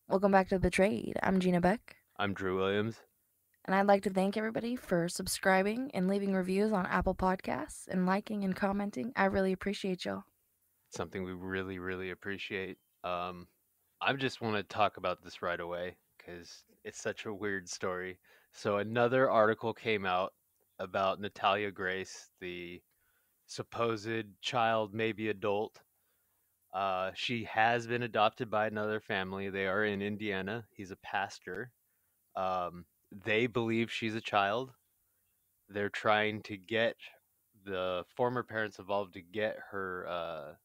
Welcome back to The Betrayed. I'm Gina Beck. I'm Drew Williams. And I'd like to thank everybody for subscribing and leaving reviews on Apple Podcasts and liking and commenting. I really appreciate y'all. It's something we really, really appreciate. I just want to talk about this right away because it's such a weird story. So another article came out about Natalie Grace, the supposed child, maybe adult. She has been adopted by another family. They are in Indiana. He's a pastor. They believe she's a child. They're trying to get the former parents involved to get her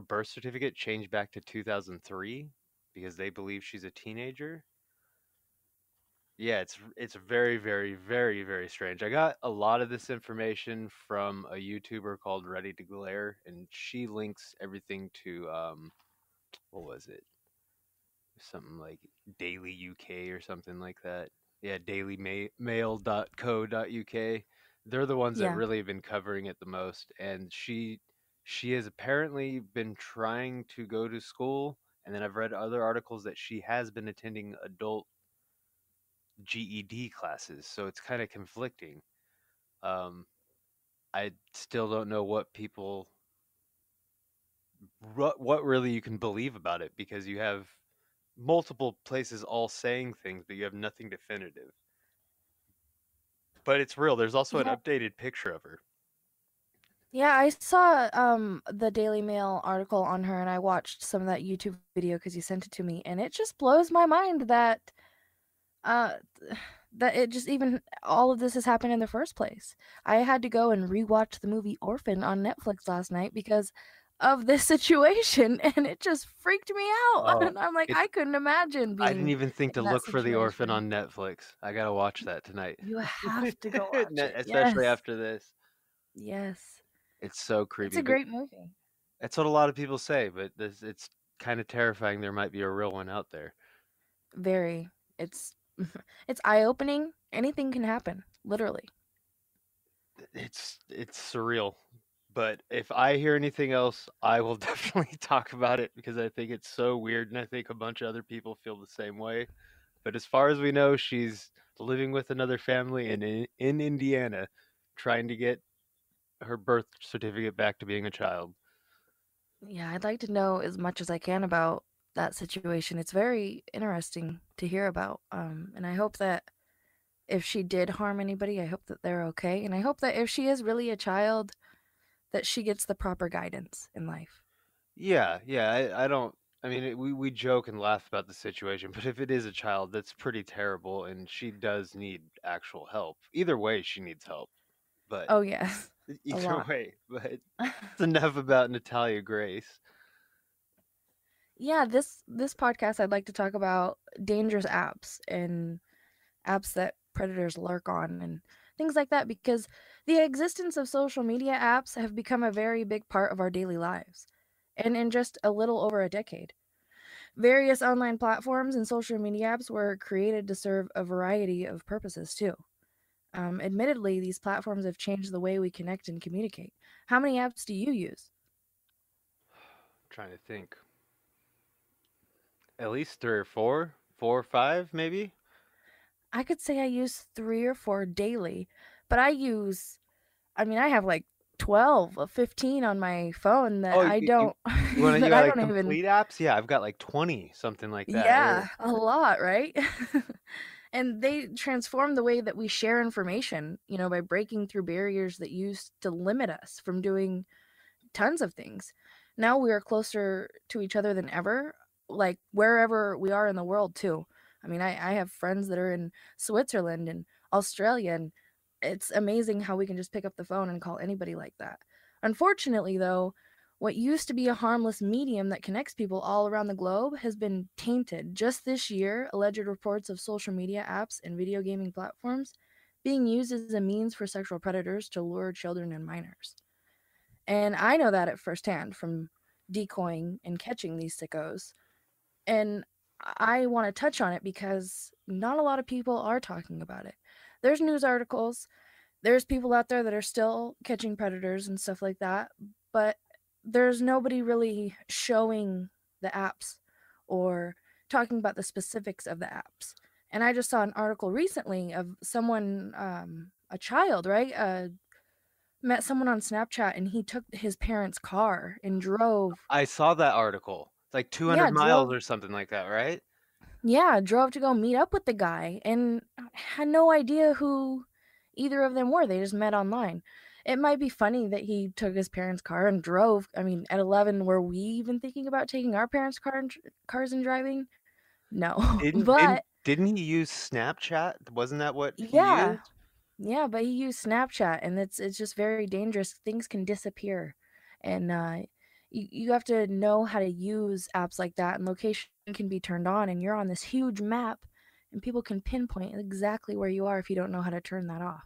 birth certificate changed back to 2003 because they believe she's a teenager. Yeah, it's very, very, very, very strange. I got a lot of this information from a YouTuber called Ready to Glare, and she links everything to what was it? Something like Daily UK or something like that. Yeah, dailymail.co.uk. They're the ones that Yeah. really have been covering it the most, and she has apparently been trying to go to school, and then I've read other articles that she has been attending adult GED classes, so it's kind of conflicting. Um, I still don't know what really you can believe about it because you have multiple places all saying things, but you have nothing definitive. But it's real. There's also an Yeah. updated picture of her. Yeah, I saw the Daily Mail article on her, and I watched some of that YouTube video because you sent it to me, and it just blows my mind that uh that it just even all of this has happened in the first place. I had to go and rewatch the movie Orphan on Netflix last night because of this situation, and it just freaked me out. Oh, And I'm like, it's I couldn't imagine I didn't being even think to in that look for The Orphan situation. on Netflix. I gotta watch that tonight. You have to go watch it. Especially Yes. after this. Yes. It's so It's creepy. a But great movie. that's what a lot of people say, but it's kind of terrifying there might be a real one out there. Very. It's it's eye-opening. Anything can happen, literally. It's surreal. But if I hear anything else, I will definitely talk about it because I think it's so weird and I think a bunch of other people feel the same way. But as far as we know, she's living with another family in Indiana trying to get her birth certificate back to being a child. Yeah, I'd like to know as much as I can about that situation. It's very interesting to hear about. And I hope that if she did harm anybody, I hope that they're okay. And I hope that if she is really a child, that she gets the proper guidance in life. Yeah, yeah. I don't. I mean, we joke and laugh about the situation, but if it is a child, that's pretty terrible, and she does need actual help. Either way, she needs help. But Oh, yes. A either lot. way, but it's enough about Natalia Grace. Yeah, this podcast I'd like to talk about dangerous apps and apps that predators lurk on and things like that because the existence of social media apps have become a very big part of our daily lives. And in just a little over a decade, various online platforms and social media apps were created to serve a variety of purposes too. Admittedly, these platforms have changed the way we connect and communicate. How many apps do you use? I'm trying to think. At least three or four, 4 or 5, maybe. I could say I use 3 or 4 daily, but I mean, I have like 12 or 15 on my phone that Oh, I don't, you that got I like don't even, complete apps? Yeah, I've got like 20, something like that. yeah, a lot, right? And they transform the way that we share information, by breaking through barriers that used to limit us from doing tons of things. Now we are closer to each other than ever, like wherever we are in the world, too. I mean, I have friends that are in Switzerland and Australia, and it's amazing how we can just pick up the phone and call anybody like that. Unfortunately, though, what used to be a harmless medium that connects people all around the globe has been tainted. Just this year, alleged reports of social media apps and video gaming platforms being used as a means for sexual predators to lure children and minors. And I know that at firsthand from decoying and catching these sickos. And I want to touch on it because not a lot of people are talking about it. There's news articles, there's people out there that are still catching predators and stuff like that, but there's nobody really showing the apps or talking about the specifics of the apps. And I just saw an article recently of someone, a child, right? Met someone on Snapchat and he took his parents' car and drove. I saw that article. It's like Yeah, 200 miles drove. or something like that, right? Yeah, drove to go meet up with the guy and had no idea who either of them were. They just met online. It might be funny that he took his parents' car and drove. I mean, at 11, were we even thinking about taking our parents' cars and driving? No. Didn't didn't But didn't he use Snapchat? Wasn't that what he yeah, used? yeah, but he used Snapchat, and it's just very dangerous. Things can disappear, and you have to know how to use apps like that. And location can be turned on, and you're on this huge map, and people can pinpoint exactly where you are if you don't know how to turn that off.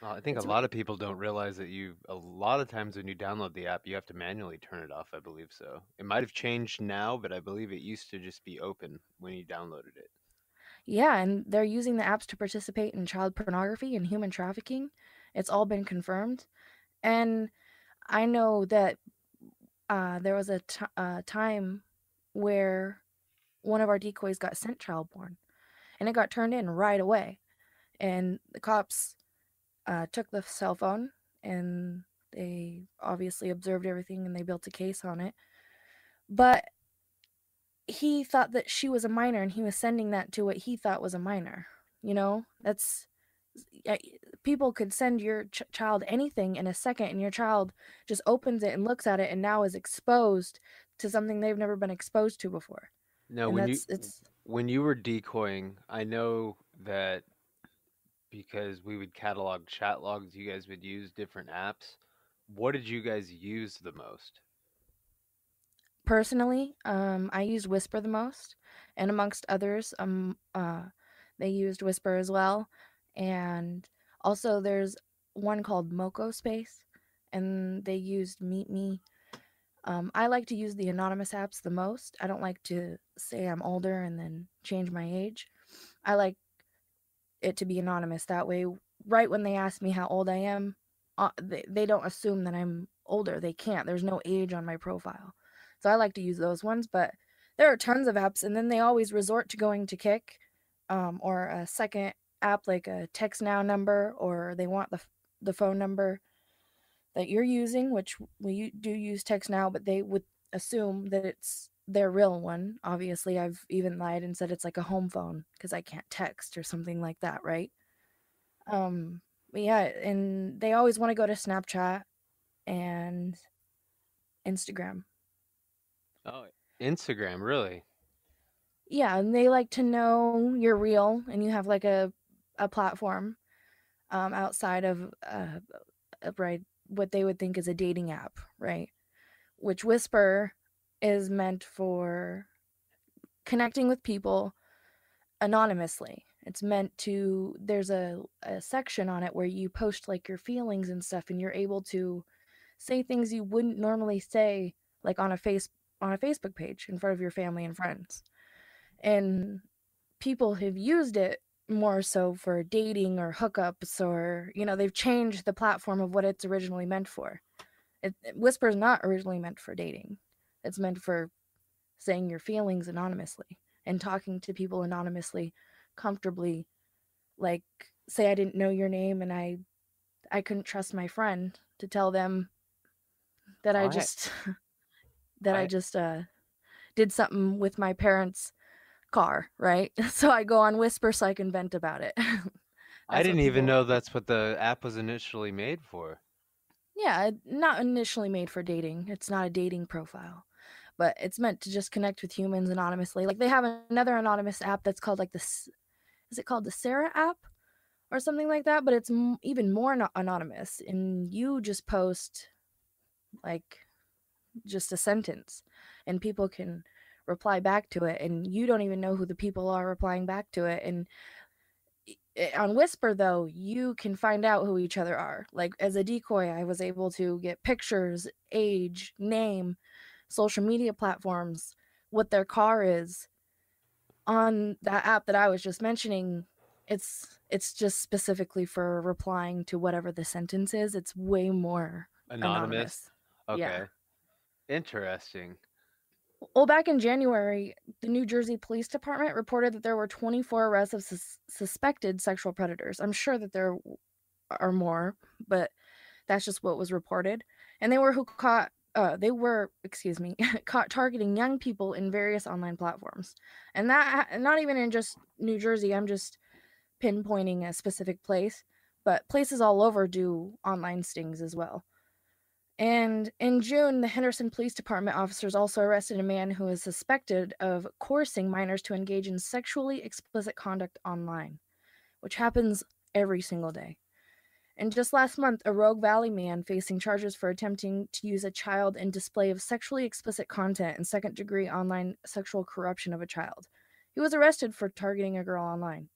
Well, I think a It's lot of people don't realize that a lot of times when you download the app, you have to manually turn it off, I believe so. It might have changed now, but I believe it used to just be open when you downloaded it. Yeah, and they're using the apps to participate in child pornography and human trafficking. It's all been confirmed, and I know that there was a time where one of our decoys got sent child porn, and it got turned in right away. And the cops took the cell phone and they obviously observed everything and they built a case on it. But he thought that she was a minor and he was sending that to what he thought was a minor. You know, that's people could send your child anything in a second and your child just opens it and looks at it and now is exposed to something they've never been exposed to before. No, And that's it's when you were decoying, I know that because we would catalog chat logs, you guys would use different apps. What did you guys use the most? personally, I used Whisper the most, and amongst others, they used Whisper as well. And also, there's one called Moco Space, and they used Meet Me. I like to use the anonymous apps the most. I don't like to say I'm older and then change my age. I like it to be anonymous. That way, right when they ask me how old I am, they don't assume that I'm older. They can't. There's no age on my profile. So I like to use those ones, but there are tons of apps, and then they always resort to going to Kick or a second app like a text now number, or they want the phone number that you're using, which we do use text now, but they would assume that it's their real one. Obviously, I've even lied and said it's like a home phone because I can't text or something like that, right? But yeah, and they always want to go to Snapchat and Instagram. Oh, Instagram, really? Yeah, and they like to know you're real and you have like a platform outside of right what they would think is a dating app, right? Which Whisper is meant for connecting with people anonymously. It's meant to, there's a section on it where you post like your feelings and stuff, and you're able to say things you wouldn't normally say like on a Facebook page in front of your family and friends. And people have used it more so for dating or hookups, or they've changed the platform of what it's originally meant for. Whisper's not originally meant for dating. It's meant for saying your feelings anonymously and talking to people anonymously, comfortably. Like, say I didn't know your name and I couldn't trust my friend to tell them that I I just that I I just did something with my parents' car, right? So I go on Whisper so I can vent about it. I That's what didn't even people. know that's what the app was initially made for. Yeah, not initially made for dating. It's not a dating profile, but it's meant to just connect with humans anonymously. Like they have another anonymous app that's called like this. Is it called the Sarah app or something like that? But it's even more anonymous, and you just post like just a sentence, and people can reply back to it, and you don't even know who the people are replying back to it, and On Whisper, though, you can find out who each other are. Like, as a decoy, I was able to get pictures, age, name, social media platforms, what their car is. On that app that I was just mentioning, it's just specifically for replying to whatever the sentence is. It's way more Anonymous. anonymous. Yeah. Okay. Interesting. Well, back in January, the New Jersey Police Department reported that there were 24 arrests of suspected sexual predators. I'm sure that there are more, but that's just what was reported. And they were, excuse me, caught targeting young people in various online platforms. And that, not even in just New Jersey, I'm just pinpointing a specific place, but places all over do online stings as well. And in June, the Henderson Police Department officers also arrested a man who is suspected of coercing minors to engage in sexually explicit conduct online, which happens every single day. And just last month, a Rogue Valley man facing charges for attempting to use a child in display of sexually explicit content and second-degree online sexual corruption of a child. He was arrested for targeting a girl online.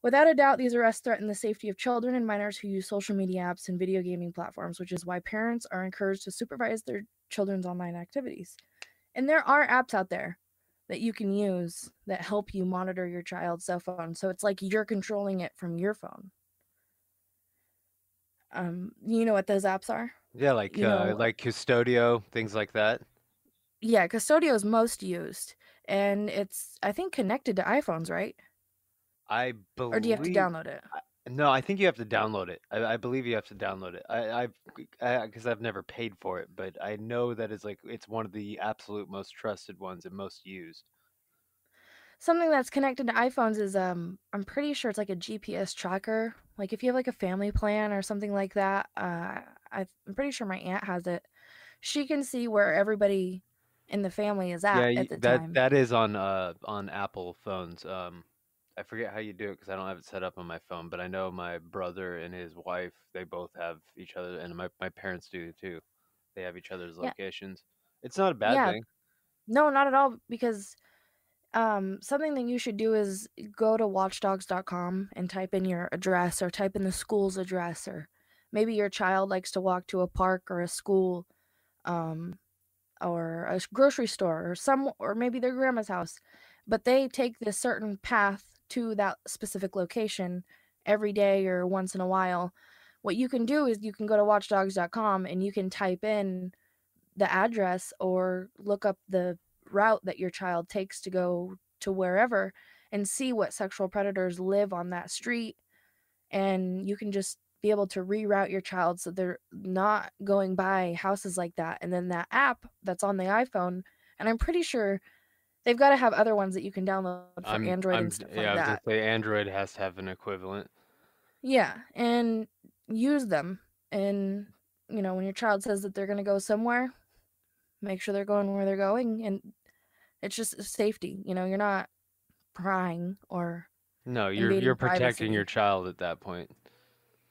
Without a doubt, these arrests threaten the safety of children and minors who use social media apps and video gaming platforms, which is why parents are encouraged to supervise their children's online activities. And there are apps out there that you can use that help you monitor your child's cell phone. So it's like you're controlling it from your phone. You know what those apps are? Yeah, You know, like Custodio, things like that. yeah, Qustodio is most used, and it's, I think, connected to iPhones, right? I Or do you have to believe. download it? No, I think you have to download it. I believe you have to download it. Because I've never paid for it, but I know that it's one of the absolute most trusted ones and most used. Something that's connected to iPhones is I'm pretty sure it's like a GPS tracker. Like if you have like a family plan or something like that, I'm pretty sure my aunt has it. She can see where everybody in the family is Yeah, at the that time. that is on Apple phones. I forget how you do it because I don't have it set up on my phone, but I know my brother and his wife, they both have each other, and my parents do too. They have each other's Yeah, locations. It's not a bad yeah. thing. No, not at all. Because something that you should do is go to watchdogs.com and type in your address or type in the school's address, or maybe your child likes to walk to a park or a school. Um, or a grocery store or maybe their grandma's house, but they take this certain path to that specific location every day or once in a while. What you can do is you can go to watchdogs.com and you can type in the address or look up the route that your child takes to go to wherever and see what sexual predators live on that street, and you can just be able to reroute your child so they're not going by houses like that. And then that app that's on the iPhone, and I'm pretty sure they've got to have other ones that you can download for Android and stuff Yeah, like I was gonna that. say Android has to have an equivalent. Yeah, and use them. And when your child says that they're going to go somewhere, make sure they're going where they're going, and it's just safety. You're not prying or No, you're invading protecting your privacy. child at that point.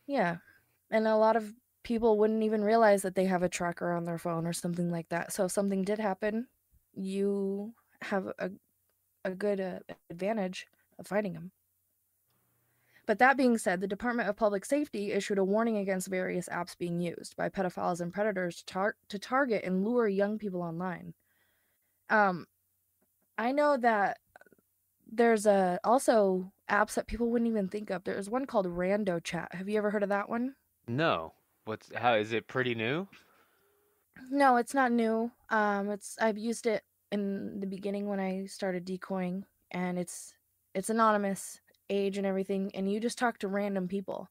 Yeah. And a lot of people wouldn't even realize that they have a tracker on their phone or something like that. So if something did happen, you have a good advantage of finding them. But that being said, the Department of Public Safety issued a warning against various apps being used by pedophiles and predators to target and lure young people online. Um, I know that there's also apps that people wouldn't even think of. There's one called Rando Chat. Have you ever heard of that one? No. How is it pretty new? No, it's not new. I've used it in the beginning when I started decoying, and it's anonymous, age and everything, and you just talk to random people.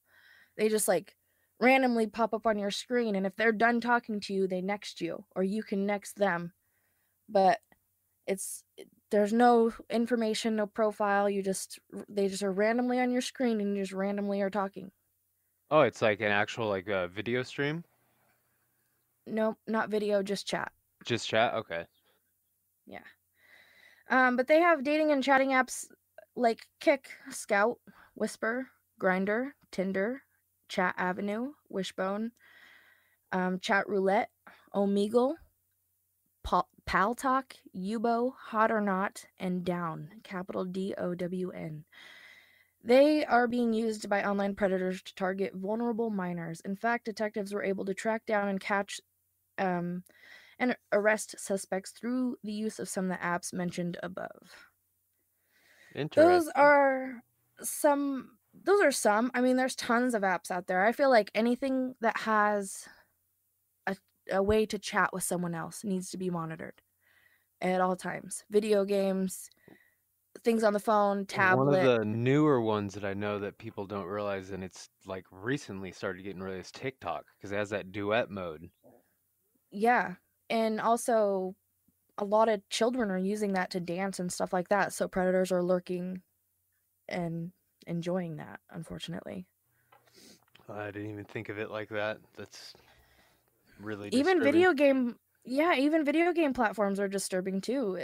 They just like randomly pop up on your screen, and if they're done talking to you, they next you, or you can next them. But there's no information, no profile. They just are randomly on your screen, and you just randomly are talking. Oh, it's like an actual video stream? Nope, not video, just chat. Just chat? Okay. Yeah. But they have dating and chatting apps like Kick, Scout, Whisper, Grinder, Tinder, Chat Avenue, Wishbone, Chat Roulette, Omegle, Pal Talk, Yubo, Hot or Not, and Down, capital DOWN. They are being used by online predators to target vulnerable minors. In fact, detectives were able to track down and catch um, and arrest suspects through the use of some of the apps mentioned above. Those Interesting. are those are some. I mean, there's tons of apps out there. I feel like anything that has a, a way to chat with someone else needs to be monitored at all times. Video games, things on the phone, One of tablet. the newer ones that I know that people don't realize, and it's like recently started getting released, is TikTok because it has that duet mode. Yeah. And also, a lot of children are using that to dance and stuff like that. So predators are lurking and enjoying that, unfortunately. I didn't even think of it like that. That's really Even disturbing. video game Yeah, even video game platforms are disturbing too.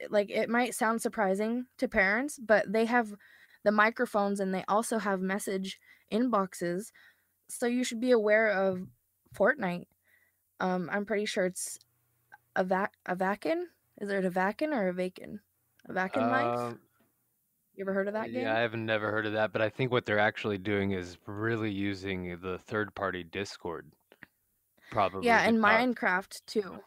Like, it might sound surprising to parents, but they have the microphones and they also have message inboxes, so you should be aware of Fortnite. I'm pretty sure it's a Vakin. Is it a Vakin or a Vakin? A Vakin Life? Um, You ever heard of that yeah, I game? haven't never heard of that, but I think what they're actually doing is really using the third-party Discord probably Yeah, to and talk. Minecraft too.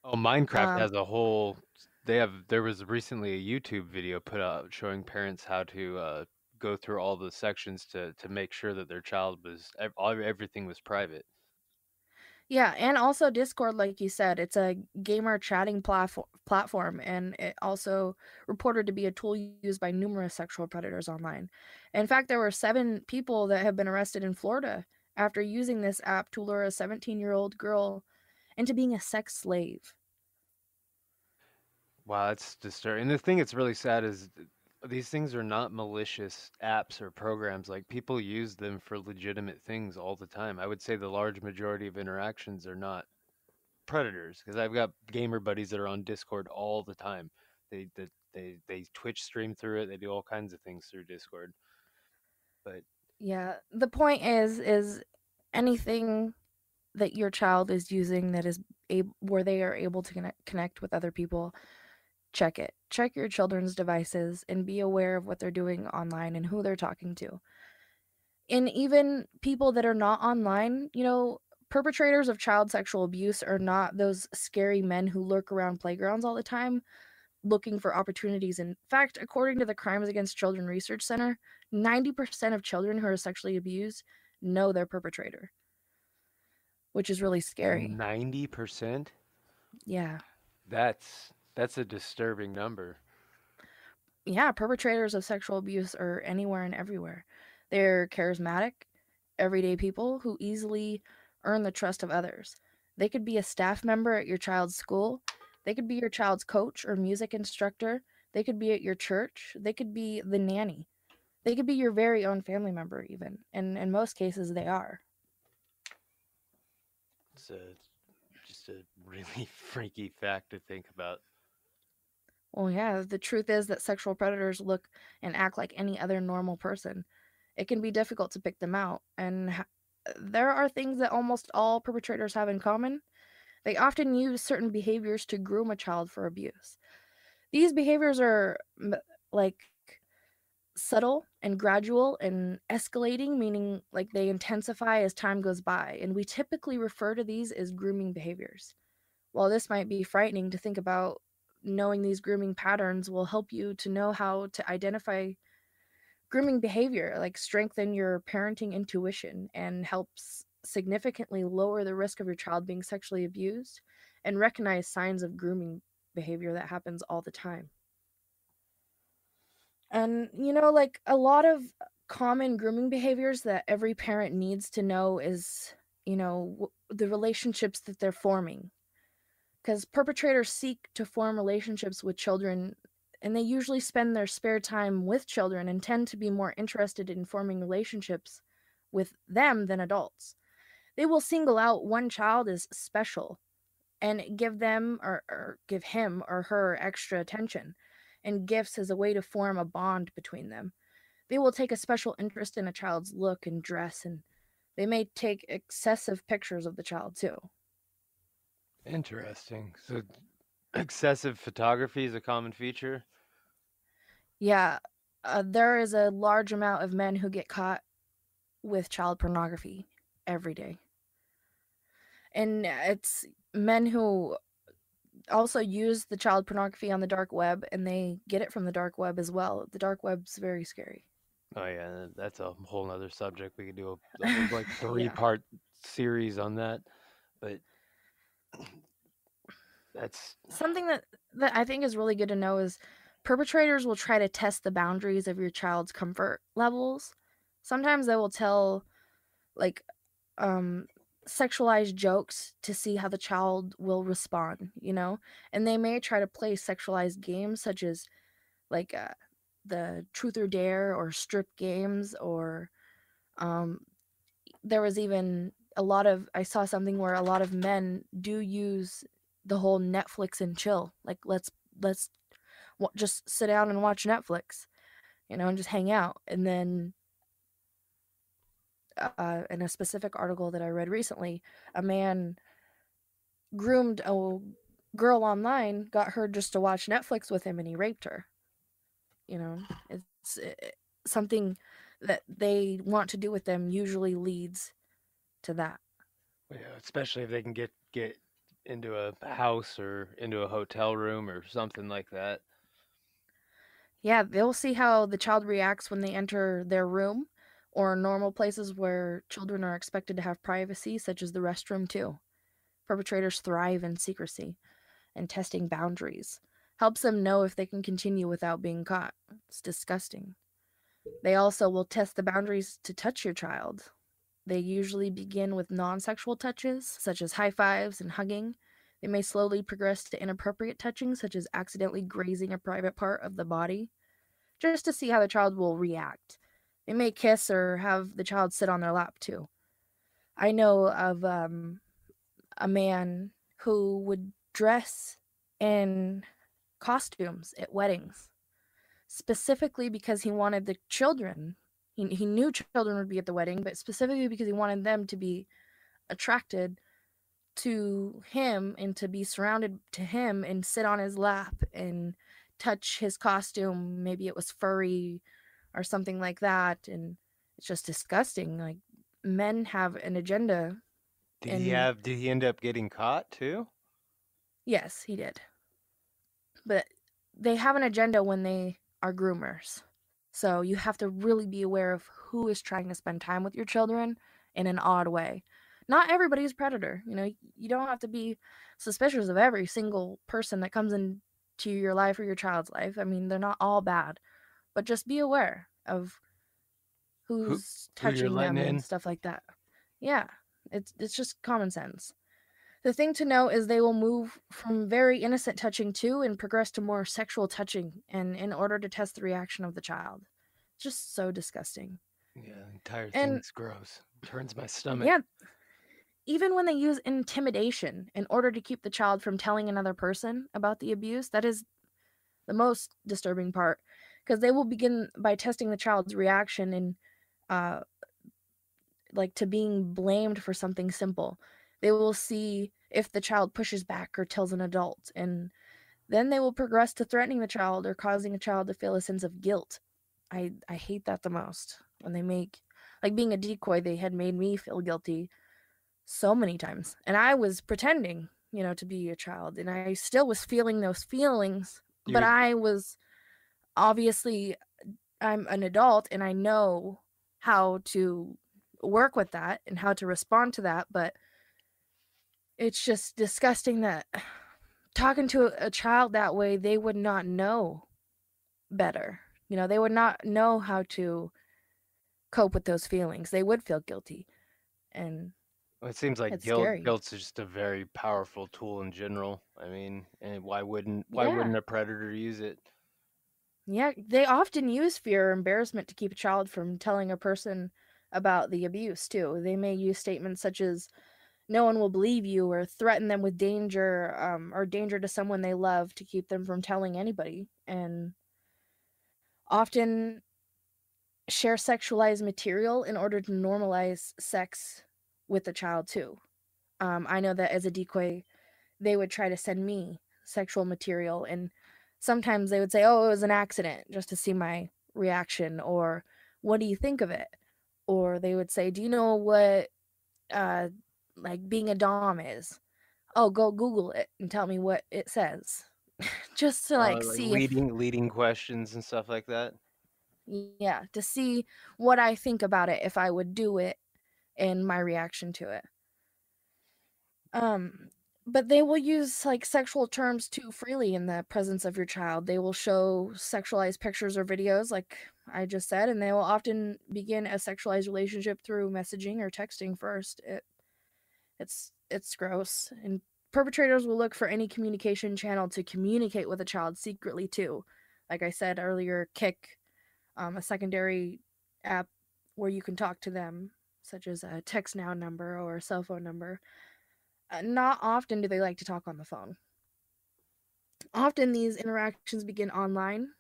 Oh, Minecraft Um, has a whole. There was recently a YouTube video put out showing parents how to go through all the sections to make sure that their child was everything was private. Yeah, and also Discord, like you said, it's a gamer chatting platform, and it also reported to be a tool used by numerous sexual predators online. In fact, there were 7 people that have been arrested in Florida after using this app to lure a 17-year-old girl into being a sex slave. Wow, that's disturbing. And the thing that's really sad is these things are not malicious apps or programs. Like people use them for legitimate things all the time. I would say the large majority of interactions are not predators because I've got gamer buddies that are on Discord all the time. They Twitch stream through it. They do all kinds of things through Discord. But Yeah, the point is anything that your child is using that is where they are able to connect with other people, check it. Check your children's devices and be aware of what they're doing online and who they're talking to. And even people that are not online, perpetrators of child sexual abuse are not those scary men who lurk around playgrounds all the time looking for opportunities. In fact, according to the Crimes Against Children Research Center, 90% of children who are sexually abused know their perpetrator, which is really scary. 90%? Yeah. That's a disturbing number. Yeah, perpetrators of sexual abuse are anywhere and everywhere. They're charismatic, everyday people who easily earn the trust of others. They could be a staff member at your child's school. They could be your child's coach or music instructor. They could be at your church. They could be the nanny. They could be your very own family member, even. And in most cases, they are. It's just a really freaky fact to think about. Well, yeah, the truth is that sexual predators look and act like any other normal person. It can be difficult to pick them out, and there are things that almost all perpetrators have in common. They often use certain behaviors to groom a child for abuse. These behaviors are like subtle and gradual and escalating, meaning like they intensify as time goes by, and we typically refer to these as grooming behaviors. While this might be frightening to think about, knowing these grooming patterns will help you to know how to identify grooming behavior, like strengthen your parenting intuition and helps significantly lower the risk of your child being sexually abused and recognize signs of grooming behavior that happens all the time. And like a lot of common grooming behaviors that every parent needs to know is, the relationships that they're forming, because perpetrators seek to form relationships with children, and they usually spend their spare time with children and tend to be more interested in forming relationships with them than adults. They will single out one child as special and give them or give him or her extra attention and gifts as a way to form a bond between them. They will take a special interest in a child's look and dress, and they may take excessive pictures of the child too. Interesting. So excessive photography is a common feature. Yeah, There is a large amount of men who get caught with child pornography every day. And it's men who also use the child pornography on the dark web, and they get it from the dark web as well. The dark web's very scary. Oh yeah, that's a whole nother subject. We could do a whole like Yeah. three-part series on that. But that's Something that I think is really good to know is perpetrators will try to test the boundaries of your child's comfort levels. Sometimes they will tell like um sexualized jokes to see how the child will respond, you know? And they may try to play sexualized games such as like the truth or dare or strip games, or um there was even a lot of I saw something where a lot of men do use the whole Netflix and chill. Like let's just sit down and watch Netflix, you know, and just hang out. And then in a specific article that I read recently, a man groomed a girl online, got her just to watch Netflix with him, and he raped her. You know, something that they want to do with them usually leads to that. yeah, especially if they can get into a house or into a hotel room or something like that. Yeah, they'll see how the child reacts when they enter their room or normal places where children are expected to have privacy, such as the restroom, too. Perpetrators thrive in secrecy, and testing boundaries helps them know if they can continue without being caught. It's disgusting. They also will test the boundaries to touch your child. They usually begin with non sexual touches, such as high fives and hugging. They may slowly progress to inappropriate touching, such as accidentally grazing a private part of the body, just to see how the child will react. They may kiss or have the child sit on their lap too. I know of a man who would dress in costumes at weddings, specifically because he wanted the children. He knew children would be at the wedding, but specifically because he wanted them to be attracted to him and to be surrounded to him and sit on his lap and touch his costume. Maybe it was furry or something like that. And it's just disgusting. Like, men have an agenda. And Did he end up getting caught too? yes, he did. But they have an agenda when they are groomers. So you have to really be aware of who is trying to spend time with your children in an odd way. Not everybody's a predator. You know, you don't have to be suspicious of every single person that comes into your life or your child's life. I mean, they're not all bad, but just be aware of Who who's who you're touching letting them and in? stuff like that. Yeah, it's just common sense. The thing to know is they will move from very innocent touching to and progress to more sexual touching, and in order to test the reaction of the child. Just so disgusting. Yeah, the entire And thing's gross. Turns my stomach. yeah, even when they use intimidation in order to keep the child from telling another person about the abuse, that is the most disturbing part, because they will begin by testing the child's reaction and uh like to being blamed for something simple. They will see if the child pushes back or tells an adult, and then they will progress to threatening the child or causing a child to feel a sense of guilt. I hate that the most. When they make, like, being a decoy, they had made me feel guilty so many times. And I was pretending, you know, to be a child, and I still was feeling those feelings, but You're I was obviously, I'm an adult and I know how to work with that and how to respond to that, but it's just disgusting that talking to a child that way, they would not know better. You know, they would not know how to cope with those feelings. They would feel guilty, and Well, it seems like it's scary. guilt's just a very powerful tool in general. I mean, and why Yeah. wouldn't a predator use it? Yeah, they often use fear or embarrassment to keep a child from telling a person about the abuse too. They may use statements such as "no one will believe you" or threaten them with danger, or danger to someone they love, to keep them from telling anybody. And often share sexualized material in order to normalize sex with the child too. I know that as a decoy, they would try to send me sexual material, and sometimes they would say, "Oh, it was an accident," just to see my reaction, or what do you think of it? Or they would say, do you know what uh like being a dom is? Oh, go Google it and tell me what it says. Just to like Like see if, leading questions and stuff like that. yeah, to see what I think about it, if I would do it, and my reaction to it. Um, but they will use like sexual terms too freely in the presence of your child. They will show sexualized pictures or videos, like I just said, and they will often begin a sexualized relationship through messaging or texting first. It's gross, and perpetrators will look for any communication channel to communicate with a child secretly too. Like I said earlier, Kick, a secondary app where you can talk to them, such as a text now number or a cell phone number. Not often do they like to talk on the phone. Often these interactions begin online.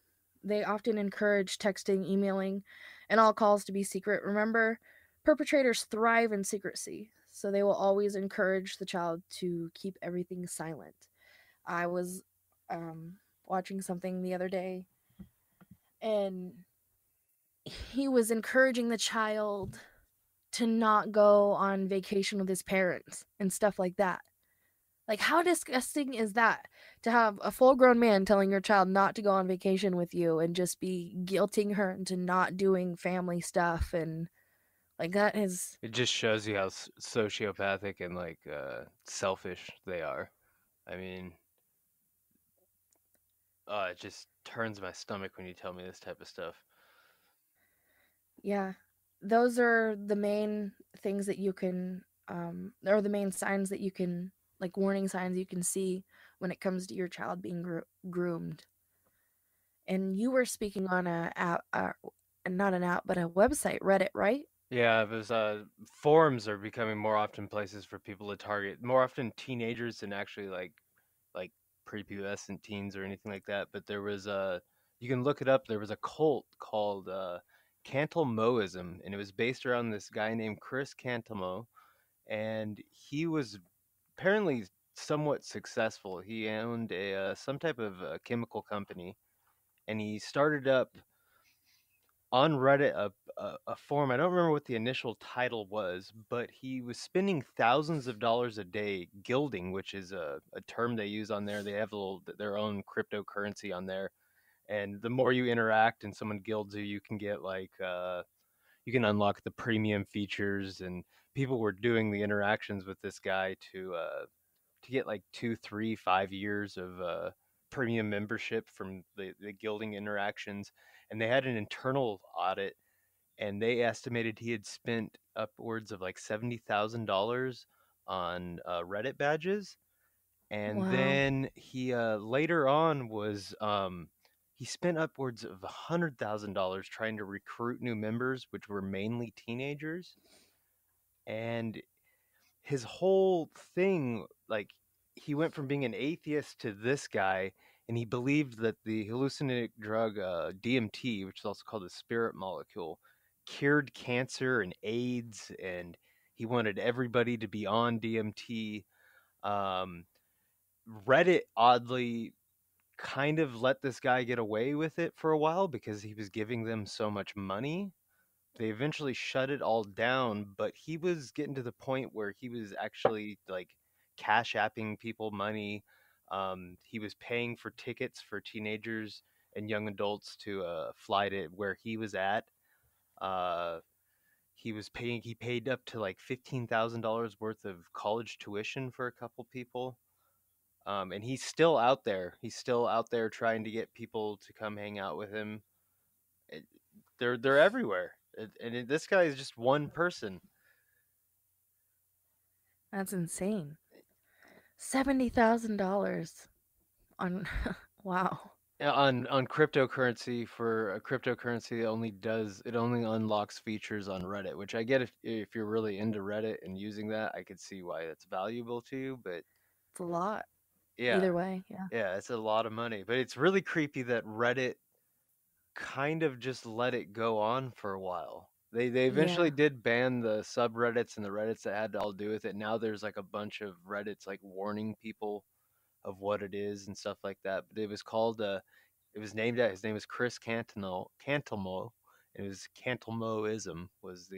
They often encourage texting, emailing, and all calls to be secret. Remember, perpetrators thrive in secrecy, so they will always encourage the child to keep everything silent. I was um, watching something the other day, and he was encouraging the child to not go on vacation with his parents and stuff like that. Like, how disgusting is that, to have a full grown man telling your child not to go on vacation with you and just be guilting her into not doing family stuff? And like, that is, It just shows you how sociopathic and like selfish they are. I mean, it just turns my stomach when you tell me this type of stuff. yeah, those are the main things that you can, or the main signs that you can, like warning signs you can see when it comes to your child being groomed. And you were speaking on a app, not an app, but a website, Reddit, right? Yeah, there's forums are becoming more often places for people to target, more often teenagers than actually like prepubescent teens or anything like that. But there was a you can look it up. There was a cult called Cantelmoism, and it was based around this guy named Chris Cantelmo, and he was apparently somewhat successful. He owned a some type of chemical company, and he started up on Reddit a forum. I don't remember what the initial title was, but he was spending thousands of dollars a day gilding, which is a term they use on there. They have their own cryptocurrency on there, and the more you interact and someone gilds you, you can get like you can unlock the premium features. And people were doing the interactions with this guy to get like 2, 3, 5 years of premium membership from the gilding interactions. And they had an internal audit, and they estimated he had spent upwards of like $70,000 on Reddit badges. And Wow. then he later on was he spent upwards of $100,000 trying to recruit new members, which were mainly teenagers. And his whole thing, like, he went from being an atheist to this guy, and he believed that the hallucinogenic drug DMT, which is also called the spirit molecule, cured cancer and AIDS, and he wanted everybody to be on DMT. um, Reddit oddly kind of let this guy get away with it for a while because he was giving them so much money. They eventually shut it all down, but he was getting to the point where he was actually like cash apping people money. He was paying for tickets for teenagers and young adults to fly to where he was at. Uh, he paid up to like $15,000 worth of college tuition for a couple people. And he's still out there. He's still out there trying to get people to come hang out with him. It, they're everywhere. This guy is just one person. That's insane. $70,000 on wow. On cryptocurrency. For a cryptocurrency, it only unlocks features on Reddit, which I get if you're really into Reddit and using that, I could see why it's valuable to you. But It's a lot. yeah, Either way, yeah. yeah, it's a lot of money. But it's really creepy that Reddit kind of just let it go on for a while. They eventually Yeah. did ban the subreddits and the Reddits that had to all do with it. Now there's like a bunch of Reddits like warning people of what it is and stuff like that. But It was named at his name was Chris Cantelmo. It was Cantelmoism was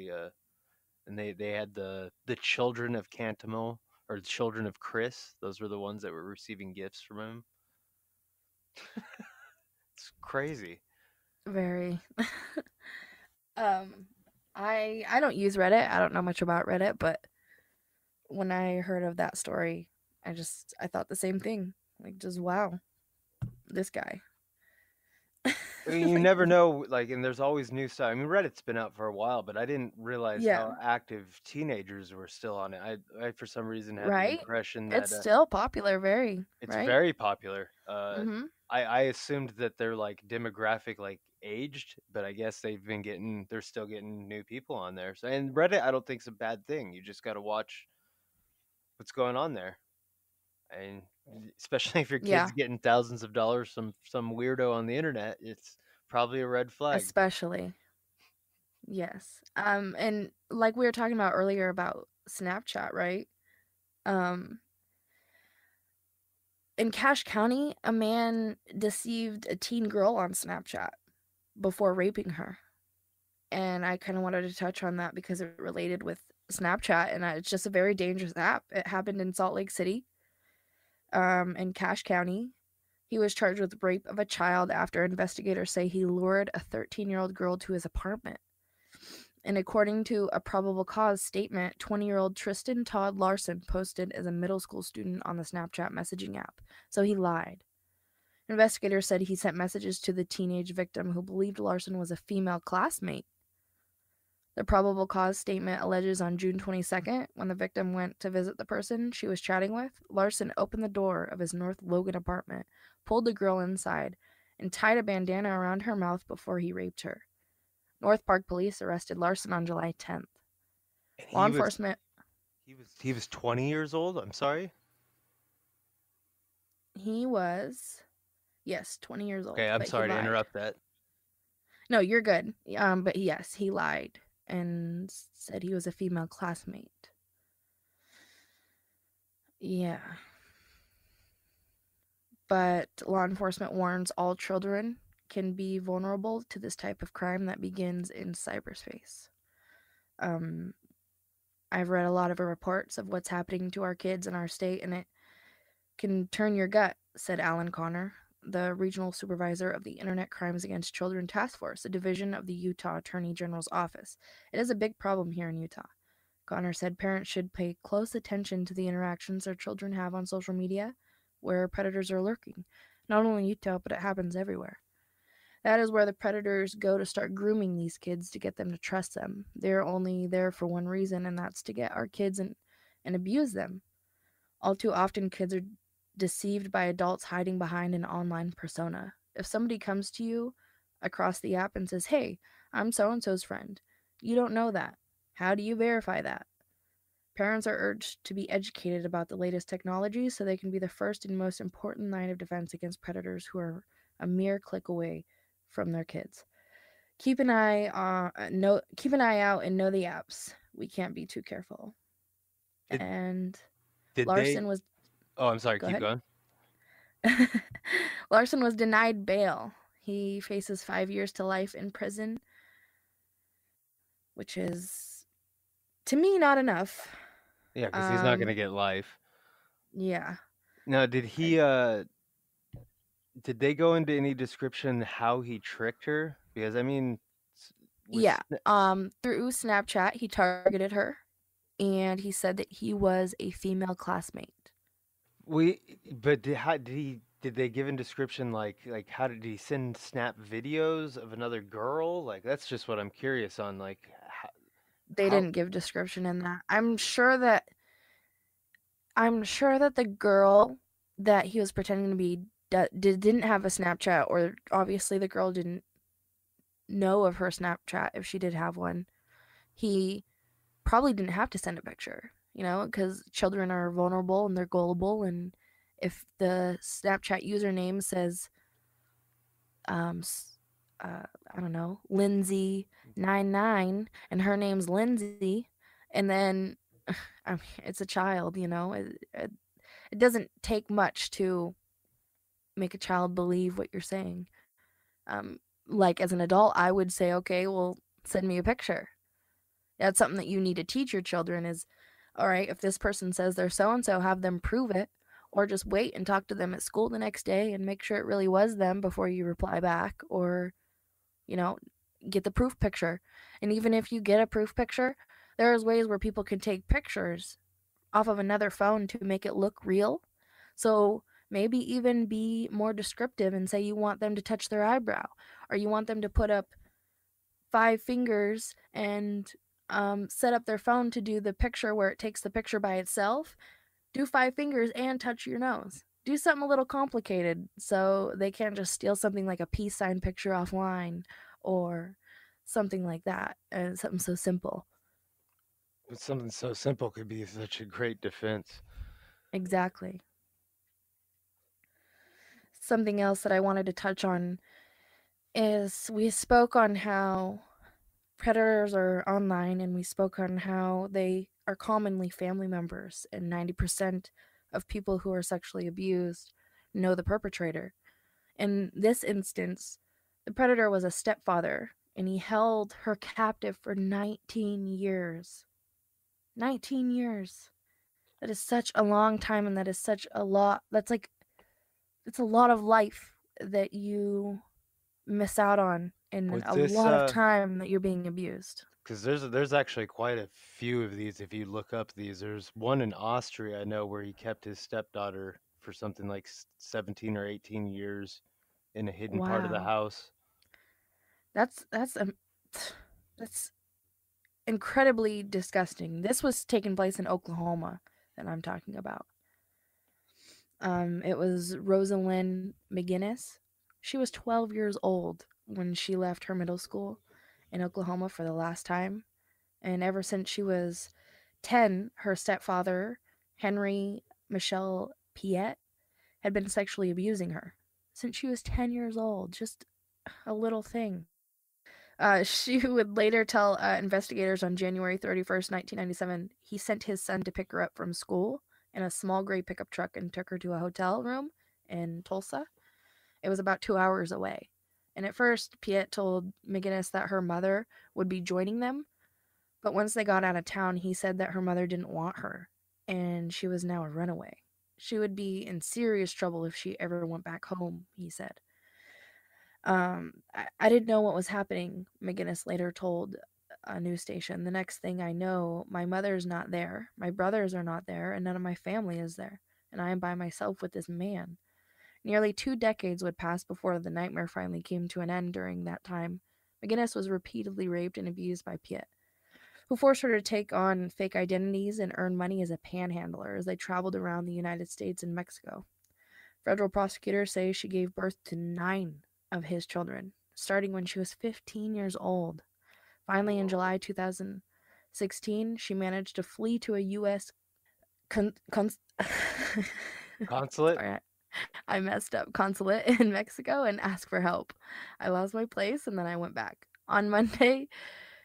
and they had the children of Cantamo or the children of Chris. Those were the ones that were receiving gifts from him. It's crazy. Very. um, I don't use Reddit. I don't know much about Reddit, but when I heard of that story, I thought the same thing. Like, just wow, this guy. I mean, you Like, never know, like, and there's always new stuff. I mean, Reddit's been out for a while, but I didn't realize yeah, how active teenagers were still on it. I for some reason had the right. impression that It's still popular, very it's right. very popular. Mm-hmm. I assumed that they're like demographic, like aged, but I guess they're still getting new people on there. So, and Reddit, I don't think is a bad thing. You just got to watch what's going on there, and especially if your kid's Yeah, getting thousands of dollars from some weirdo on the internet, it's probably a red flag. especially yes. And like we were talking about earlier about Snapchat, right? Um, in Cache County, a man deceived a teen girl on Snapchat before raping her. And I kind of wanted to touch on that because it related with Snapchat, and it's just a very dangerous app. It happened in Salt Lake City, in Cache County. He was charged with rape of a child after investigators say he lured a 13-year-old girl to his apartment. And according to a probable cause statement, 20-year-old Tristan Todd Larson posted as a middle school student on the Snapchat messaging app. So he lied. Investigators said he sent messages to the teenage victim who believed Larson was a female classmate. The probable cause statement alleges on June 22nd, when the victim went to visit the person she was chatting with, Larson opened the door of his North Logan apartment, pulled the girl inside, and tied a bandana around her mouth before he raped her. North Park police arrested Larson on July 10th. And Law enforcement, he was 20 years old. I'm sorry. he was, yes, 20 years Okay, old, I'm but he sorry to lied. interrupt that. No, you're good. But yes, he lied and said he was a female classmate. Yeah. But law enforcement warns all children can be vulnerable to this type of crime that begins in cyberspace. Um, I've read a lot of reports of what's happening to our kids in our state, and it can turn your gut, said Alan Connor, the regional supervisor of the Internet Crimes Against Children Task Force, a division of the Utah Attorney General's office. It is a big problem here in Utah. Connor said parents should pay close attention to the interactions their children have on social media, where predators are lurking. Not only in Utah, but it happens everywhere. That is where the predators go to start grooming these kids to get them to trust them. They're only there for one reason, and that's to get our kids and abuse them. All too often, kids are deceived by adults hiding behind an online persona. If somebody comes to you across the app and says, "Hey, I'm so and so's friend," you don't know that. How do you verify that? Parents are urged to be educated about the latest technology so they can be the first and most important line of defense against predators who are a mere click away from their kids. Keep an eye out and know the apps. We can't be too careful. Did And did they? Larson was Oh, I'm sorry. go Keep ahead. going. Larson was denied bail. He faces 5 years to life in prison, which is to me not enough. Yeah, because he's not Um gonna get life. yeah. Now, I, did they go into any description how he tricked her? Because I mean, with yeah. Through Snapchat he targeted her and he said that he was a female classmate. we, but how did he? Did they give in description like how did he send snap videos of another girl? Like that's just what I'm curious on. Like They how didn't give description in that. I'm sure that the girl that he was pretending to be didn't have a Snapchat, or obviously the girl didn't know of her Snapchat if she did have one. He probably didn't have to send a picture, because children are vulnerable and they're gullible. And if the Snapchat username says, um, I don't know, Lindsay 99, and her name's Lindsay, and then I mean, it's a child, it doesn't take much to make a child believe what you're saying. Like as an adult, I would say, okay, well, send me a picture. That's something that you need to teach your children is, all right, if this person says they're so and so, have them prove it, or just wait and talk to them at school the next day and make sure it really was them before you reply back, or, you know, get the proof picture. And even if you get a proof picture, there's ways where people can take pictures off of another phone to make it look real. So maybe even be more descriptive and say you want them to touch their eyebrow, or you want them to put up 5 fingers and set up their phone to do the picture where it takes the picture by itself. Do 5 fingers and touch your nose. Do something a little complicated so they can't just steal something like a peace sign picture offline or something like that. And something so simple. But something so simple could be such a great defense. Exactly. Something else that I wanted to touch on is we spoke on how predators are online, and we spoke on how they are commonly family members, and 90% of people who are sexually abused know the perpetrator. In this instance, the predator was a stepfather, and he held her captive for 19 years. 19 years. That is such a long time, and that is such a lot. It's a lot of life that you miss out on, and Was a this lot of time that you're being abused. because there's actually quite a few of these if you look up these. There's one in Austria I know where he kept his stepdaughter for something like 17 or 18 years in a hidden part of the Wow. house. That's that's incredibly disgusting. This was taking place in Oklahoma that I'm talking about. It was Rosalind McGinnis. She was 12 years old when she left her middle school in Oklahoma for the last time, and ever since she was 10, her stepfather, Henry Michelle Piet, had been sexually abusing her since she was 10 years old. Just a little thing. She would later tell investigators on January 31st, 1997, he sent his son to pick her up from school in a small gray pickup truck and took her to a hotel room in Tulsa. It was about 2 hours away. And at first, Piet told McGinnis that her mother would be joining them, but once they got out of town, he said that her mother didn't want her, and she was now a runaway. She would be in serious trouble if she ever went back home, he said. I didn't know what was happening, McGinnis later told a news station. The next thing I know, my mother's not there, my brothers are not there, and none of my family is there, and I am by myself with this man. Nearly 2 decades would pass before the nightmare finally came to an end. During that time, McGinnis was repeatedly raped and abused by Piet, who forced her to take on fake identities and earn money as a panhandler as they traveled around the United States and Mexico. Federal prosecutors say she gave birth to 9 of his children, starting when she was 15 years old. Finally, in Whoa. July 2016, she managed to flee to a U.S. Con- cons- Consulate? Sorry, I messed up consulate in Mexico and asked for help. I lost my place and then I went back. On Monday,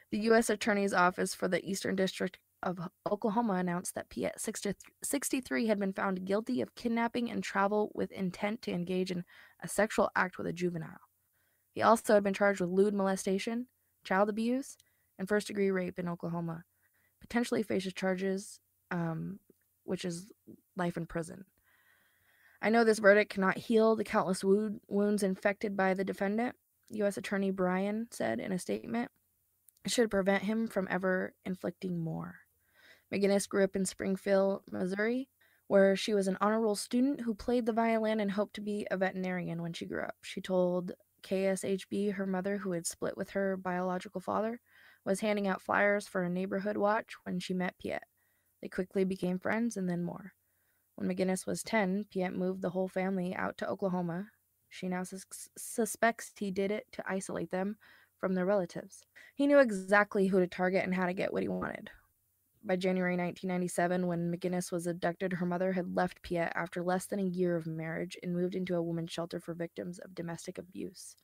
the U.S. Attorney's Office for the Eastern District of Oklahoma announced that Piet 63 had been found guilty of kidnapping and travel with intent to engage in a sexual act with a juvenile. He also had been charged with lewd molestation, child abuse, and first-degree rape in Oklahoma. Potentially faces charges, which is life in prison. I know this verdict cannot heal the countless wounds infected by the defendant, U.S. Attorney Bryan said in a statement. It should prevent him from ever inflicting more. McGinnis grew up in Springfield, Missouri, where she was an honor roll student who played the violin and hoped to be a veterinarian when she grew up. She told KSHB her mother, who had split with her biological father, was handing out flyers for a neighborhood watch when she met Piet. They quickly became friends and then more. When McGinnis was 10, Piet moved the whole family out to Oklahoma. She now suspects he did it to isolate them from their relatives. He knew exactly who to target and how to get what he wanted. By January 1997, when McGinnis was abducted, her mother had left Piet after less than a year of marriage and moved into a women's shelter for victims of domestic abuse.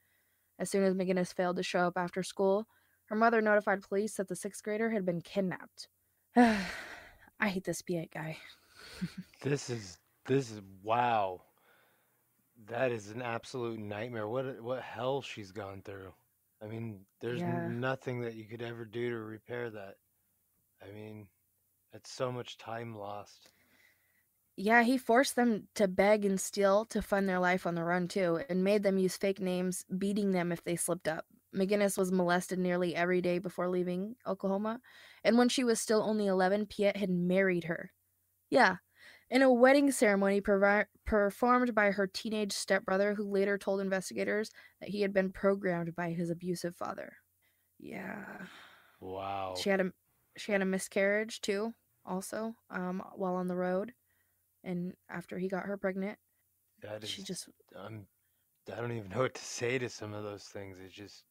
As soon as McGinnis failed to show up after school, her mother notified police that the sixth grader had been kidnapped. I hate this Piet guy. This is wow. That is an absolute nightmare. What hell she's gone through. I mean, there's Yeah. nothing that you could ever do to repair that. I mean, that's so much time lost. Yeah, he forced them to beg and steal to fund their life on the run, too, and made them use fake names, beating them if they slipped up. McGinnis was molested nearly every day before leaving Oklahoma, and when she was still only 11, Piet had married her. Yeah, in a wedding ceremony performed by her teenage stepbrother, who later told investigators that he had been programmed by his abusive father. Yeah, Wow. she had a she had a miscarriage too, also, while on the road, and after he got her pregnant, That she is, just I'm, I don't even know what to say to some of those things. It's just,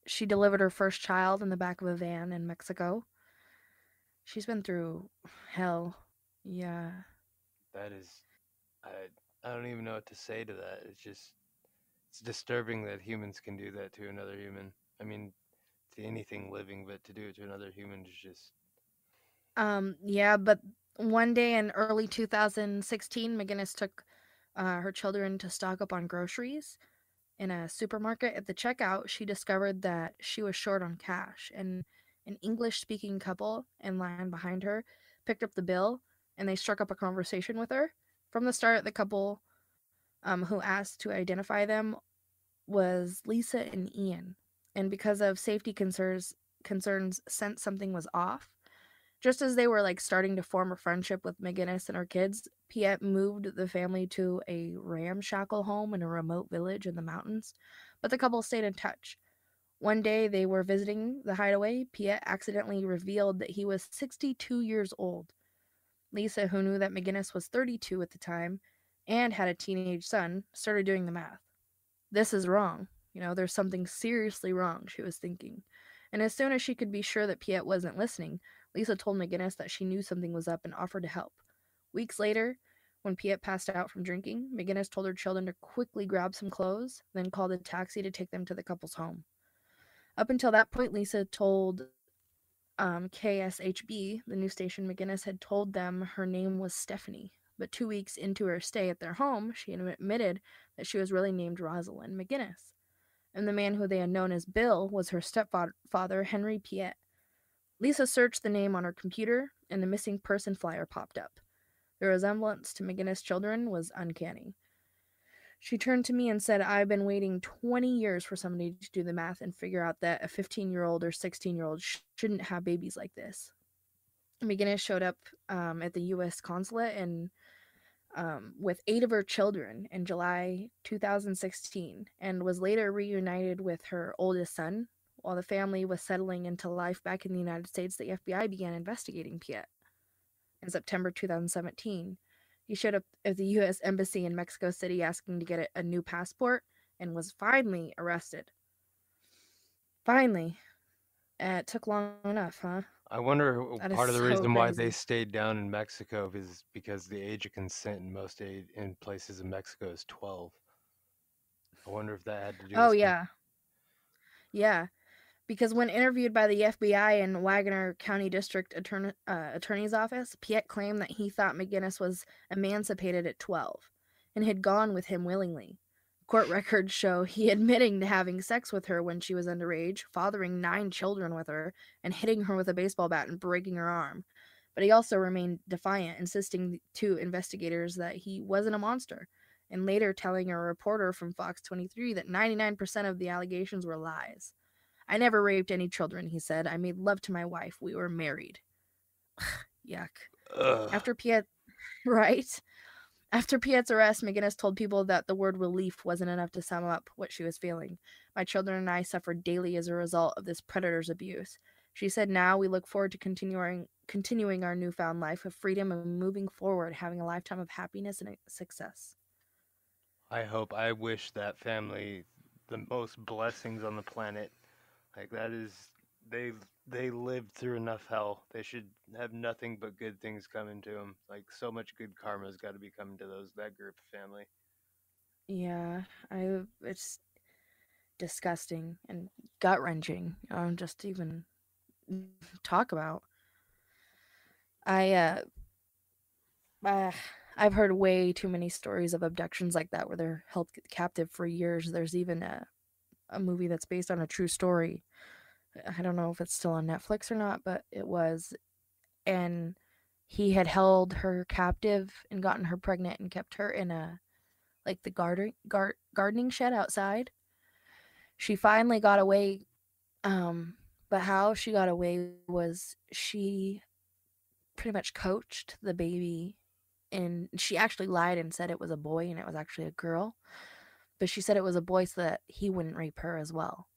she delivered her first child in the back of a van in Mexico. She's been through hell. Yeah. that is, I, I don't even know what to say to that. It's just, it's disturbing that humans can do that to another human. I mean, to anything living, but to do it to another human is just, Yeah, but one day in early 2016, McGinnis took her children to stock up on groceries in a supermarket. At the checkout, she discovered that she was short on cash, and an English speaking couple in line behind her picked up the bill and they struck up a conversation with her. From the start, the couple who asked to identify them was Lisa and Ian, and because of safety concerns sensed something was off. Just as they were like starting to form a friendship with McGinnis and her kids, Piet moved the family to a ramshackle home in a remote village in the mountains, but the couple stayed in touch. One day they were visiting the hideaway. Piet accidentally revealed that he was 62 years old. Lisa, who knew that McGinnis was 32 at the time and had a teenage son, started doing the math. This is wrong. There's something seriously wrong, she was thinking. And as soon as she could be sure that Piet wasn't listening, Lisa told McGinnis that she knew something was up and offered to help. Weeks later, when Piet passed out from drinking, McGinnis told her children to quickly grab some clothes, then called a taxi to take them to the couple's home. Up until that point, Lisa told KSHB, the news station, McGinnis had told them her name was Stephanie. But 2 weeks into her stay at their home, she admitted that she was really named Rosalind McGinnis, and the man who they had known as Bill was her stepfather, Henry Piet. Lisa searched the name on her computer, and the missing person flyer popped up. The resemblance to McGinnis' children was uncanny. She turned to me and said, I've been waiting 20 years for somebody to do the math and figure out that a 15-year-old or 16-year-old shouldn't have babies like this. McGinnis showed up at the U.S. consulate and with 8 of her children in July 2016 and was later reunited with her oldest son. While the family was settling into life back in the United States, the FBI began investigating Piet. In September 2017, he showed up at the U.S. Embassy in Mexico City asking to get a new passport and was finally arrested. Finally. It took long enough, huh? I wonder That is part of the so reason why crazy. they stayed down in Mexico is because the age of consent in most in places in Mexico is 12. I wonder if that had to do Oh, with some. yeah. Yeah. Because when interviewed by the FBI and Wagner County District Attorney's Office, Piet claimed that he thought McGinnis was emancipated at 12 and had gone with him willingly. Court records show he admitting to having sex with her when she was underage, fathering 9 children with her, and hitting her with a baseball bat and breaking her arm. But he also remained defiant, insisting to investigators that he wasn't a monster, and later telling a reporter from Fox 23 that 99% of the allegations were lies. I never raped any children, he said. I made love to my wife. We were married. Yuck. Ugh. After Piet, right? After Piet's arrest, McGinnis told people that the word relief wasn't enough to sum up what she was feeling. My children and I suffered daily as a result of this predator's abuse. She said, now we look forward to continuing our newfound life of freedom and moving forward, having a lifetime of happiness and success. I wish that family the most blessings on the planet. Like that is, they they lived through enough hell. They should have nothing but good things coming to them. Like so much good karma's got to be coming to those that group of family. Yeah, it's disgusting and gut wrenching. Just to even talk about. I uh, uh I've heard way too many stories of abductions like that where they're held captive for years. There's even a movie that's based on a true story. I don't know if it's still on Netflix or not, but it was. And he had held her captive and gotten her pregnant and kept her in a like the gardening shed outside. She finally got away, but how she got away was she pretty much coached the baby, and she actually lied and said it was a boy and it was actually a girl. But she said it was a boy so that he wouldn't rape her as well.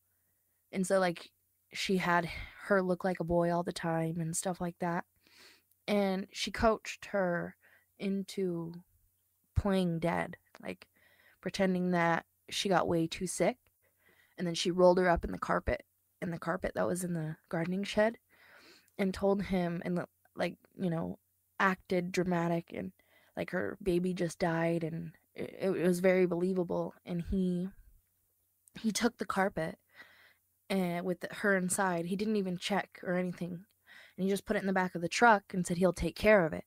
And so like she had her look like a boy all the time and stuff like that. And she coached her into playing dead, like pretending that she got way too sick, and then she rolled her up in the carpet that was in the gardening shed, and told him, and like, acted dramatic, and like her baby just died, and it was very believable. And he took the carpet and with her inside. He didn't even check or anything, and he just put it in the back of the truck and said he'll take care of it.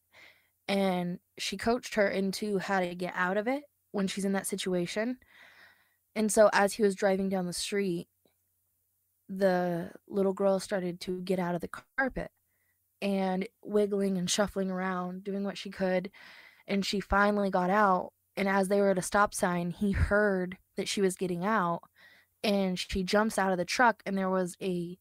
And she coached her into how to get out of it when she's in that situation. And so as he was driving down the street, the little girl started to get out of the carpet and wiggling and shuffling around, doing what she could. And she finally got out. And as they were at a stop sign, he heard that she was getting out. And she jumps out of the truck, and there was a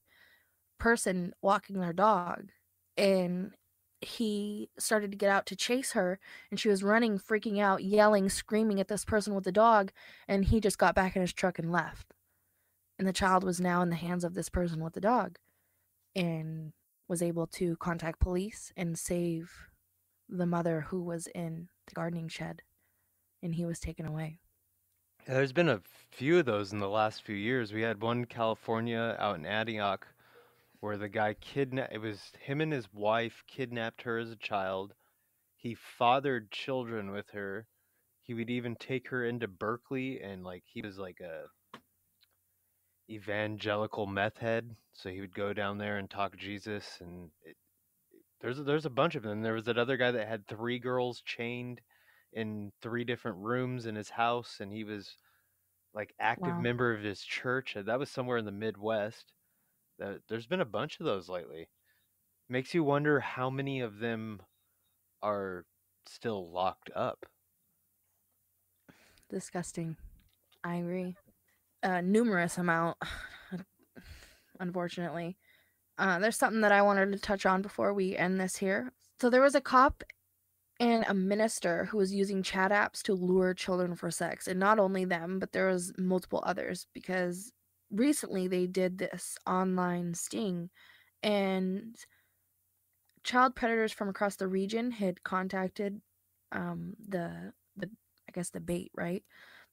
person walking their dog. And he started to get out to chase her, and she was running, freaking out, yelling, screaming at this person with the dog. And he just got back in his truck and left. And the child was now in the hands of this person with the dog, and was able to contact police and save the mother who was in the gardening shed, and he was taken away. Yeah, there's been a few of those in the last few years. We had one in California out in Antioch where the guy kidnapped, it was him and his wife kidnapped her as a child. He fathered children with her. He would even take her into Berkeley, and like he was like a evangelical meth head, so he would go down there and talk Jesus. And there's a bunch of them. There was that other guy that had three girls chained in three different rooms in his house, and he was like active Wow. member of his church. That was somewhere in the Midwest. There's been a bunch of those lately. Makes you wonder how many of them are still locked up. Disgusting. I agree. Numerous amount, unfortunately. There's something that I wanted to touch on before we end this here. So there was a cop and a minister who was using chat apps to lure children for sex. And not only them, but there was multiple others, because recently they did this online sting, and child predators from across the region had contacted the I guess the bait, right?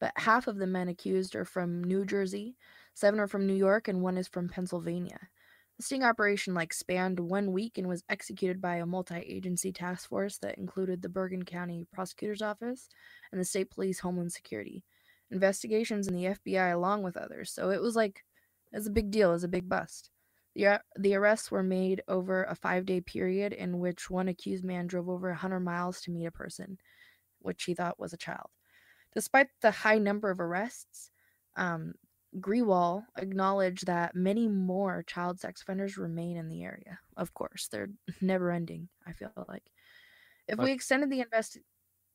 But half of the men accused are from New Jersey, 7 are from New York, and 1 is from Pennsylvania. The sting operation spanned 1 week and was executed by a multi-agency task force that included the Bergen County Prosecutor's Office and the State Police Homeland Security, investigations in the FBI, along with others. So it was a big deal, it was a big bust. The arrests were made over a 5-day period in which one accused man drove over 100 miles to meet a person, which he thought was a child. Despite the high number of arrests, Grewal acknowledged that many more child sex offenders remain in the area. Of course, they're never ending, I feel like. If we extended the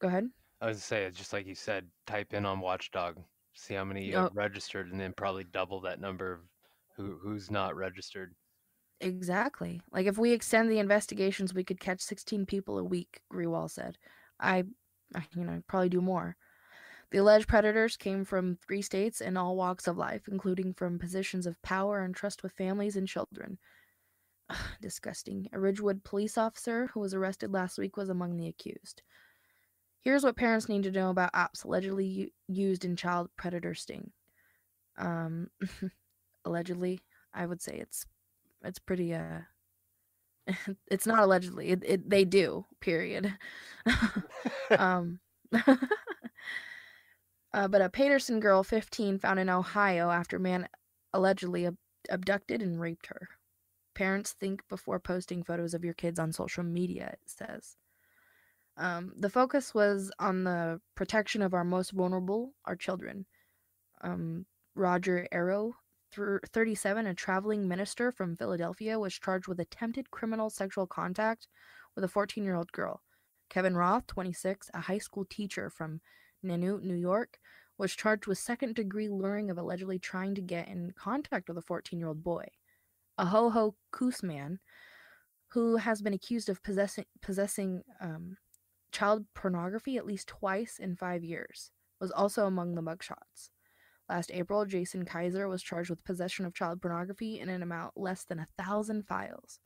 Go ahead. I was say, it's just like you said, type in on Watchdog, see how many Oh, registered, and then probably double that number of who's not registered. exactly. Like, if we extend the investigations, we could catch 16 people a week, Grewal said. I probably do more. The alleged predators came from 3 states in all walks of life, including from positions of power and trust with families and children. Ugh, disgusting. A Ridgewood police officer who was arrested last week was among the accused. Here's what parents need to know about apps allegedly used in child predator sting. Allegedly, I would say it's pretty it's not allegedly. They do. Period. um But a Paterson girl, 15, found in Ohio after a man allegedly abducted and raped her. Parents, think before posting photos of your kids on social media, it says. The focus was on the protection of our most vulnerable, our children. Um, Roger Arrow, 37, a traveling minister from Philadelphia, was charged with attempted criminal sexual contact with a 14-year-old girl. Kevin Roth, 26, a high school teacher from Nanuet, New York, was charged with second-degree luring of allegedly trying to get in contact with a 14-year-old boy. Ahoho Koosman, who has been accused of possessing child pornography at least twice in 5 years, was also among the mugshots. Last April, Jason Kaiser was charged with possession of child pornography in an amount less than 1,000 files.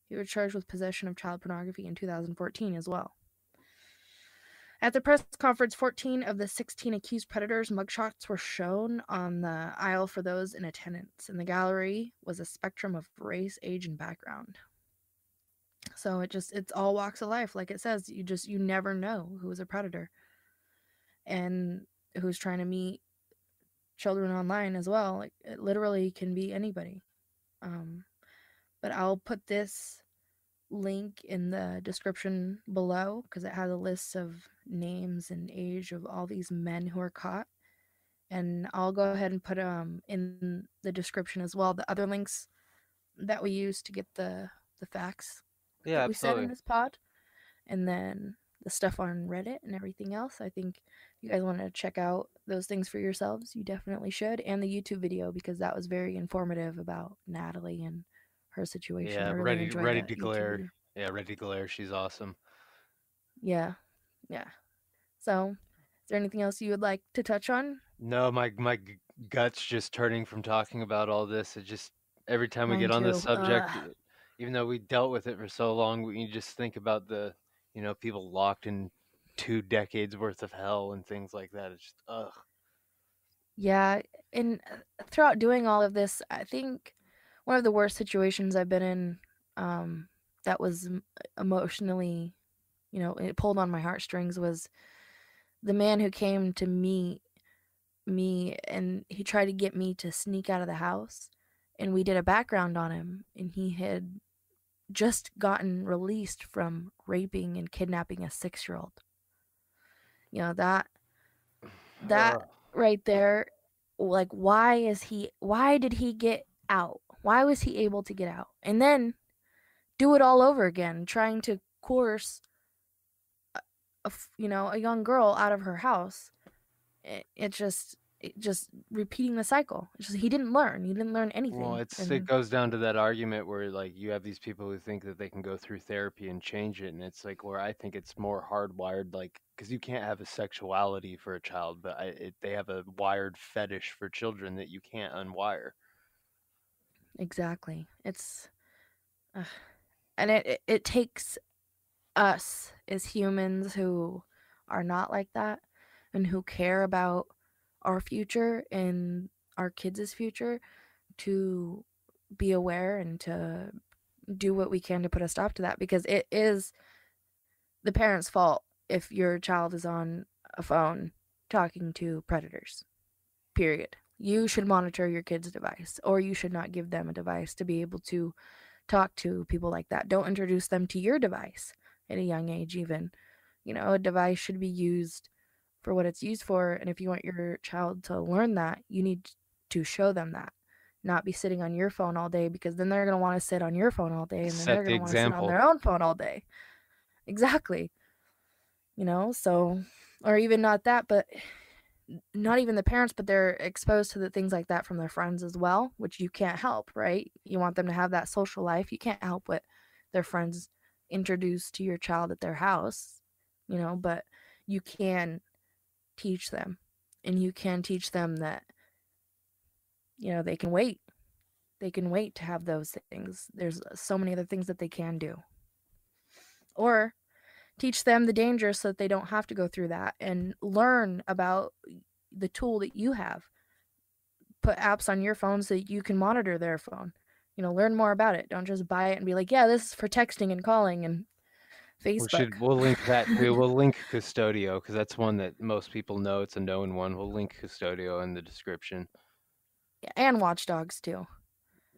He was charged with possession of child pornography in 2014 as well. At the press conference, 14 of the 16 accused predators' mugshots were shown on the aisle for those in attendance. In the gallery was a spectrum of race, age, and background. So it's all walks of life. Like it says, you never know who is a predator and who's trying to meet children online as well. Like, it literally can be anybody. But I'll put this link in the description below because it has a list of names and age of all these men who are caught. And I'll go ahead and put in the description as well the other links that we use to get the facts Yeah, that we said in absolutely. this pod, and then the stuff on Reddit and everything else. I think if you guys want to check out those things for yourselves, you definitely should. And the YouTube video, because that was very informative about Natalie and her situation. I Yeah, really enjoyed ready that to YouTube glare. video. Yeah, ready to glare. She's awesome. Yeah. Yeah. So, is there anything else you would like to touch on? No, my gut's just turning from talking about all this. It just every time we Mine get on this too. subject, even though we dealt with it for so long, we just think about the people locked in 2 decades worth of hell and things like that. It's just ugh. Yeah. And throughout doing all of this, I think one of the worst situations I've been in, that was emotionally, it pulled on my heartstrings, was the man who came to meet me, and he tried to get me to sneak out of the house, and we did a background on him, and he had just gotten released from raping and kidnapping a 6-year-old. That Ugh. right there, like, why did he get out? Why was he able to get out? And then do it all over again, trying to coerce a young girl out of her house. It just repeating the cycle. He didn't learn. He didn't learn Well, anything. it And goes down to that argument where like you have these people who think that they can go through therapy and change it, and it's like where I think it's more hardwired, like because you can't have a sexuality for a child, but they have a wired fetish for children that you can't unwire. exactly, uh, and it takes us as humans who are not like that and who care about our future and our kids' future to be aware and to do what we can to put a stop to that, because it is the parents' fault if your child is on a phone talking to predators. Period. You should monitor your kid's device, or you should not give them a device to be able to talk to people like that. Don't introduce them to your device at a young age, even. A device should be used for what it's used for. And if you want your child to learn that, you need to show them that. Not be sitting on your phone all day, because then they're going to want to sit on your phone all day, and then Set they're the going to want to sit on example. their own phone all day. Exactly. So, or even not that, but not even the parents, but they're exposed to the things like that from their friends as well, which you can't help, right? You want them to have that social life. You can't help what their friends introduce to your child at their house, but you can teach them, and you can teach them that, they can wait. They can wait to have those things. There's so many other things that they can do. Or teach them the danger so that they don't have to go through that, and learn about the tool that you have. Put apps on your phone so that you can monitor their phone. Learn more about it. Don't just buy it and be like, yeah, this is for texting and calling and Facebook. We'll link that too. We'll link Qustodio because that's one that most people know. It's a known one. We'll link Qustodio in the description. And Watchdogs too.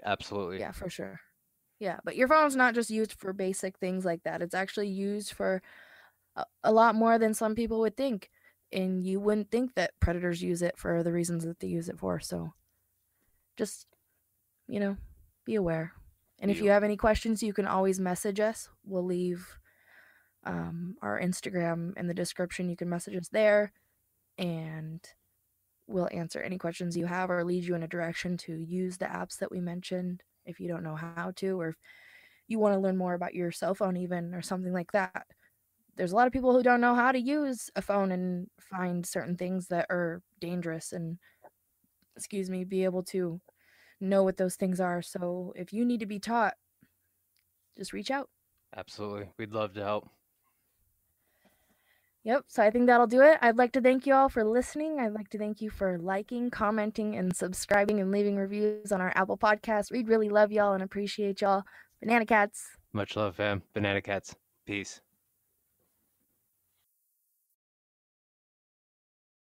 Absolutely. Yeah, for sure. Yeah, but your phone's not just used for basic things like that. It's actually used for a lot more than some people would think. And you wouldn't think that predators use it for the reasons that they use it for. So just, be aware. And if you have any questions, you can always message us. We'll leave our Instagram in the description. You can message us there, and we'll answer any questions you have or lead you in a direction to use the apps that we mentioned if you don't know how to, or if you want to learn more about your cell phone even, or something like that. There's a lot of people who don't know how to use a phone and find certain things that are dangerous and, be able to know what those things are. So if you need to be taught, just reach out. Absolutely. We'd love to help. Yep, so I think that'll do it. I'd like to thank you all for listening. I'd like to thank you for liking, commenting, and subscribing and leaving reviews on our Apple podcast. We'd really love y'all and appreciate y'all. Banana Cats. Much love, fam. Banana Cats. Peace.